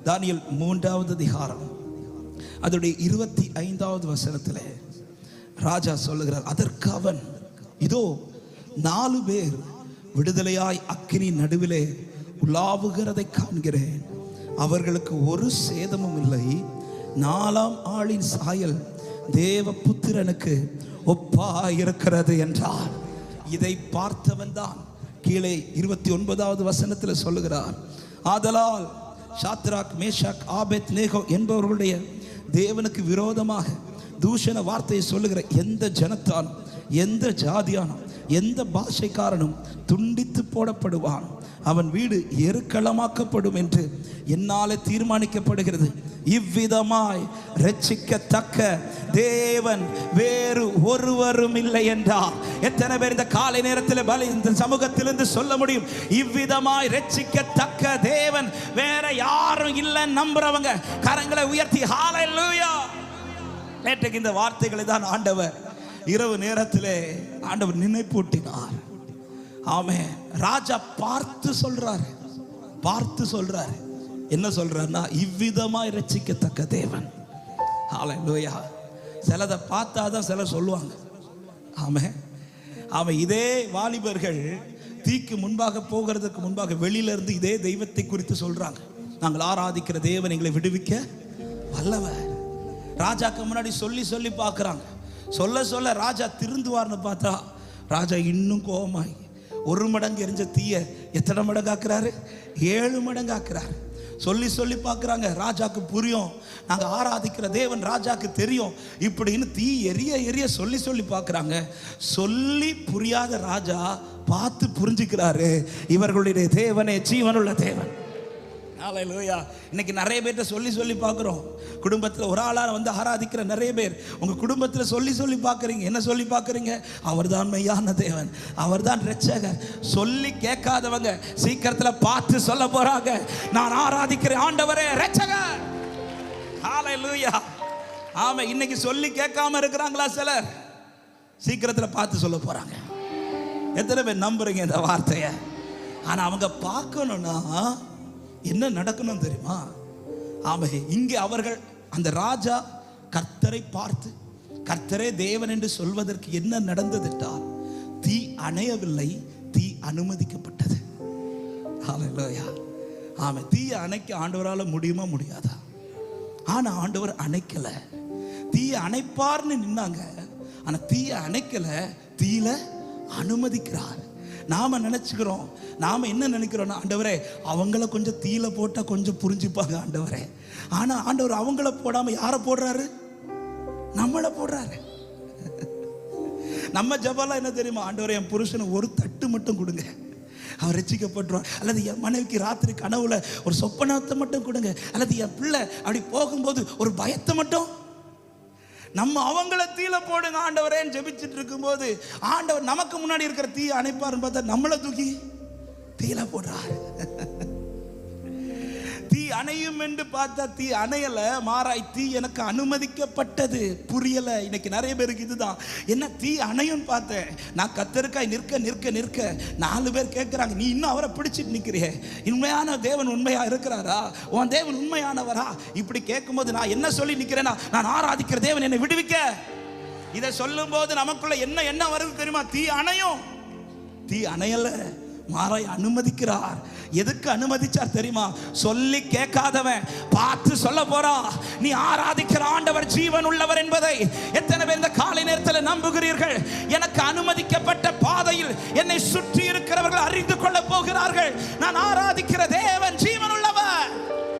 தானியேல் 3வது அதிகாரம் அதோடைய 25வது வசனத்தில் ராஜா சொல்லுகிறார், அதற்கு அவன், இதோ 4 பேர் விடுதலையாய் அக்கினி நடுவிலே உலாவுகிறதை காண்கிறேன். அவர்களுக்கு ஒரு சேதமும் இல்லை. 4ஆம் ஆளின் சாயல் தேவபுத்திரனுக்கு ஒப்பாயிருக்கிறது என்றார். இதை பார்த்தவன் தான் கீழே 29வது வசனத்தில் சொல்லுகிறார், ஆதலால் சாத்ராக், மேஷாக், ஆபேத் நேகோ என்பவர்களுடைய தேவனுக்கு விரோதமாக தூஷண வார்த்தையை சொல்லுகிற எந்த ஜனத்தான், எந்த ஜாதியானும், எந்த பாஷைக்காரனும் துண்டித்து போடப்படுவான். அவன் வீடு எருக்களமாக்கப்படும் என்று என்னாலே தீர்மானிக்கப்படுகிறது. இவ்விதமாய் ரட்சிக்கத்தக்க தேவன் வேறு ஒருவரும் இல்லை என்றார். எத்தனை பேர் இந்த காலை நேரத்தில் பலி இந்த சமூகத்திலிருந்து சொல்ல முடியும், இவ்விதமாய் ரட்சிக்கத்தக்க தேவன் வேற யாரும் இல்லைன்னு நம்புறவங்க கரங்களை உயர்த்தி ஹல்லேலூயா. நேற்றைக்கு இந்த வார்த்தைகளை தான் ஆண்டவர் இரவு நேரத்திலே ஆண்டவர் நினைப்பூட்டினார். ஆமென். ராஜா பார்த்து சொல்றாரு. என்ன சொல்றாருன்னா, இவ்விதமாய் ரட்சிக்கத்தக்க தேவன். ஹல்லேலூயா. சிலதை பார்த்தாதான் சிலர் சொல்லுவாங்க. ஆமென். இதே வாலிபர்கள் தீக்கு முன்பாக போகிறதுக்கு முன்பாக வெளியில இருந்து இதே தெய்வத்தை குறித்து சொல்றாங்க, நாங்கள் ஆராதிக்கிற தேவன் எங்களை விடுவிக்க வல்லவர். ராஜாக்கு முன்னாடி சொல்லி பார்க்குறாங்க. சொல்ல ராஜா திருந்துவார்னு பார்த்தா ராஜா இன்னும் கோபமாய் 1 மடங்கு எரிஞ்ச தீய எத்தனை மடங்கு ஆக்குறாரு? 7 மடங்கு ஆக்குறாரு. சொல்லி பார்க்குறாங்க. ராஜாக்கு புரியும், நாங்கள் ஆராதிக்கிற தேவன் ராஜாக்கு தெரியும் இப்படின்னு தீ எரிய சொல்லி பார்க்குறாங்க. சொல்லி புரியாத ராஜா பார்த்து புரிஞ்சுக்கிறாரு, இவர்களுடைய தேவனே ஜீவனுள்ள தேவன். ஹல்லேலூயா. இன்னைக்கு நிறைய பேர்ட்ட சொல்லி பார்க்குறோம். குடும்பத்தில் ஒரு ஆளாக வந்து ஆராதிக்கிற நிறைய பேர் உங்கள் குடும்பத்தில் சொல்லி பார்க்குறீங்க. என்ன சொல்லி பார்க்குறீங்க? அவர் தான் மெய்யான தேவன், அவர் தான் இரட்சகர். சொல்லி கேட்காதவங்க சீக்கிரத்தில் பார்த்து சொல்ல போறாங்க, நான் ஆராதிக்கிற ஆண்டவரே இரட்சகர். ஹல்லேலூயா. ஆமாம். இன்னைக்கு சொல்லி கேட்காம இருக்கிறாங்களா சிலர்? சீக்கிரத்தில் பார்த்து சொல்ல போறாங்க. எத்தனை பேர் நம்புறீங்க இந்த வார்த்தையை? ஆனால் அவங்க பார்க்கணும்னா என்ன நடக்கணும் தெரியுமா? ஆமே. இங்கே அவர்கள் அந்த ராஜா கர்த்தரை பார்த்து கர்த்தரே தேவன் என்று சொல்வதற்கு என்ன நடந்தது என்றால், தீ அணையவில்லை, தீ அனுமதிக்கப்பட்டது. ஹல்லேலூயா. ஆமே. தீயை அணைக்க ஆண்டவரால் முடியுமா முடியாதா? ஆனா ஆண்டவர் அணைக்கல. தீயை அணைப்பார்னு நின்னாங்க, ஆனா தீயை அணைக்கல, தீயில அனுமதிக்கிறார். நாம நினைச்சுக்கிறோம், நாம என்ன நினைக்கிறோம்னா, ஆண்டவரே அவங்கள கொஞ்சம் தீயில போட்டா கொஞ்சம் புரிஞ்சுப்பாங்க ஆண்டவரே. ஆனா ஆண்டவர் அவங்கள போடாம யாரை போடுறாரு? நம்மளை போடுறாரு. நம்ம ஜெபம்லாம் என்ன தெரியுமா? ஆண்டவரே என் புருஷனை ஒரு தட்டு மட்டும் கொடுங்க, அவர் ரட்சிக்கப்பட்டுருவார். அல்லது என் மனைவிக்கு ராத்திரி கனவுல ஒரு சொப்பனத்தை மட்டும் கொடுங்க, அல்லது என் பிள்ளை அப்படி போகும்போது ஒரு பயத்தை மட்டும். நம்ம அவங்கள தீல போடுங்க ஆண்டவரேன்னு ஜெபிச்சுட்டு இருக்கும்போது ஆண்டவர் நமக்கு முன்னாடி இருக்கிற தீ அணைப்பாருன்னு பார்த்தா நம்மளை தூக்கி தீல போடுறார். தீ அணையும் என்று பார்த்தா தீ அணையல, மாறாய் தீ எனக்கு அனுமதிக்கப்பட்டது. புரியல. இன்னைக்கு நிறைய பேருக்கு இதுதான். என்ன தீ அணையும் பார்த்தேன், நான் கத்தருக்காய் நிற்க 4 பேர் கேட்கிறாங்க, நீ இன்னும் அவரை பிடிச்சிட்டு நிற்கிறியே, உண்மையான தேவன் உண்மையா இருக்கிறாரா? உன் தேவன் உண்மையானவரா? இப்படி கேட்கும்போது நான் என்ன சொல்லி நிற்கிறேன்னா, நான் ஆராதிக்கிற தேவன் என்னை விடுவிக்க. இதை சொல்லும் போது நமக்குள்ள என்ன வருது தெரியுமா? தீ அணையும். தீ அணையல, மாறாய் அனுமதிக்கிறார். எதுக்கு அனுமதிச்சார் தெரியுமா? சொல்லி கேட்காதவன் பார்த்து சொல்ல போறா, நீ ஆராதிக்கிற ஆண்டவர் ஜீவன் உள்ளவர் என்பதை. எத்தனை பேர் இந்த காலை நேரத்தில் நம்புகிறீர்கள்? எனக்கு அனுமதிக்கப்பட்ட பாதையில் என்னை சுற்றி இருக்கிறவர்கள் அறிந்து கொள்ள போகிறார்கள், நான் ஆராதிக்கிற தேவன்